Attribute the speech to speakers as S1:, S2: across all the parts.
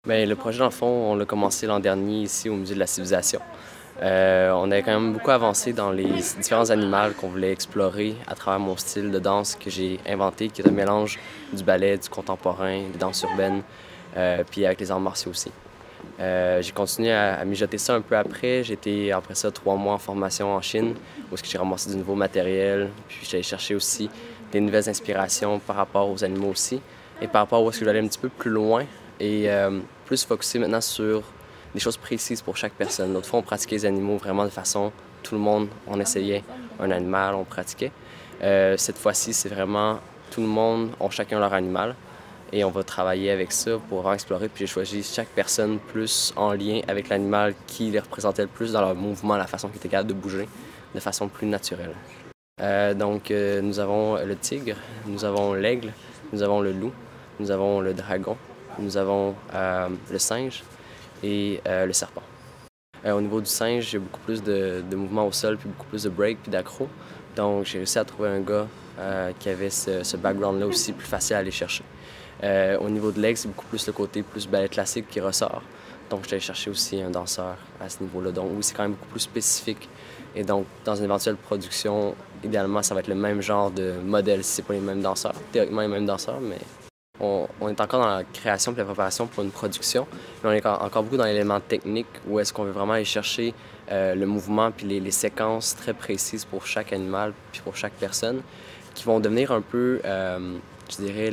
S1: Bien, le projet, dans le fond, on l'a commencé l'an dernier ici au Musée de la Civilisation. On a quand même beaucoup avancé dans les différents animaux qu'on voulait explorer à travers mon style de danse que j'ai inventé, qui est un mélange du ballet, du contemporain, des danses urbaines, puis avec les arts martiaux aussi. J'ai continué à mijoter ça un peu après. J'ai été après ça 3 mois en formation en Chine, où j'ai ramassé du nouveau matériel, puis j'allais chercher aussi des nouvelles inspirations par rapport aux animaux aussi, et par rapport à où est-ce que j'allais un petit peu plus loin et plus focusé maintenant sur des choses précises pour chaque personne. L'autre fois, on pratiquait les animaux vraiment de façon, tout le monde, on essayait un animal, on pratiquait. Cette fois-ci, c'est vraiment tout le monde ont chacun leur animal et on va travailler avec ça pour en explorer. Puis j'ai choisi chaque personne plus en lien avec l'animal qui les représentait le plus dans leur mouvement, la façon qu'ils étaient capables de bouger de façon plus naturelle. Nous avons le tigre, nous avons l'aigle, nous avons le loup, nous avons le dragon, nous avons le singe et le serpent. Au niveau du singe, j'ai beaucoup plus de mouvements au sol, puis beaucoup plus de break, puis d'accro. Donc j'ai réussi à trouver un gars qui avait ce background-là aussi, plus facile à aller chercher. Au niveau de l'aigle, c'est beaucoup plus le côté plus ballet classique qui ressort. Donc, je suis allé chercher aussi un danseur à ce niveau-là. Donc, oui, c'est quand même beaucoup plus spécifique. Et donc, dans une éventuelle production, idéalement, ça va être le même genre de modèle si c'est pas les mêmes danseurs. Théoriquement, les mêmes danseurs, mais on est encore dans la création et la préparation pour une production. Mais on est encore beaucoup dans l'élément technique où est-ce qu'on veut vraiment aller chercher le mouvement puis les séquences très précises pour chaque animal puis pour chaque personne qui vont devenir un peu, je dirais,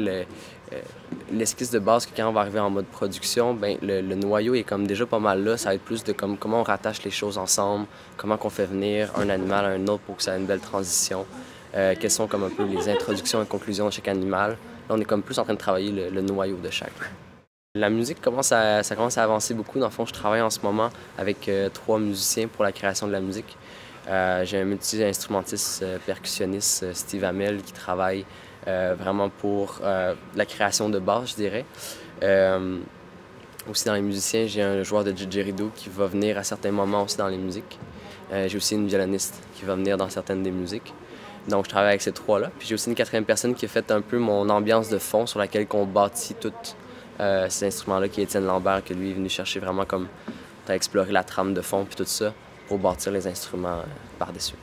S1: l'esquisse de base que quand on va arriver en mode production, ben le noyau est comme déjà pas mal là. Ça va être plus de comme, comment on rattache les choses ensemble, comment on fait venir un animal à un autre pour que ça ait une belle transition, quelles sont comme un peu les introductions et conclusions de chaque animal. Là, on est comme plus en train de travailler le noyau de chaque. La musique ça commence à avancer beaucoup. Dans le fond, je travaille en ce moment avec 3 musiciens pour la création de la musique. J'ai un multi-instrumentiste percussionniste, Steve Hamel, qui travaille vraiment pour la création de base, je dirais. Aussi dans les musiciens, j'ai un joueur de didgeridoo qui va venir à certains moments aussi dans les musiques. J'ai aussi une violoniste qui va venir dans certaines des musiques. Donc je travaille avec ces 3-là. Puis j'ai aussi une 4e personne qui a fait un peu mon ambiance de fond sur laquelle on bâtit tous ces instruments-là, qui est Étienne Lambert, que lui est venu chercher vraiment comme à explorer la trame de fond puis tout ça pour bâtir les instruments par-dessus.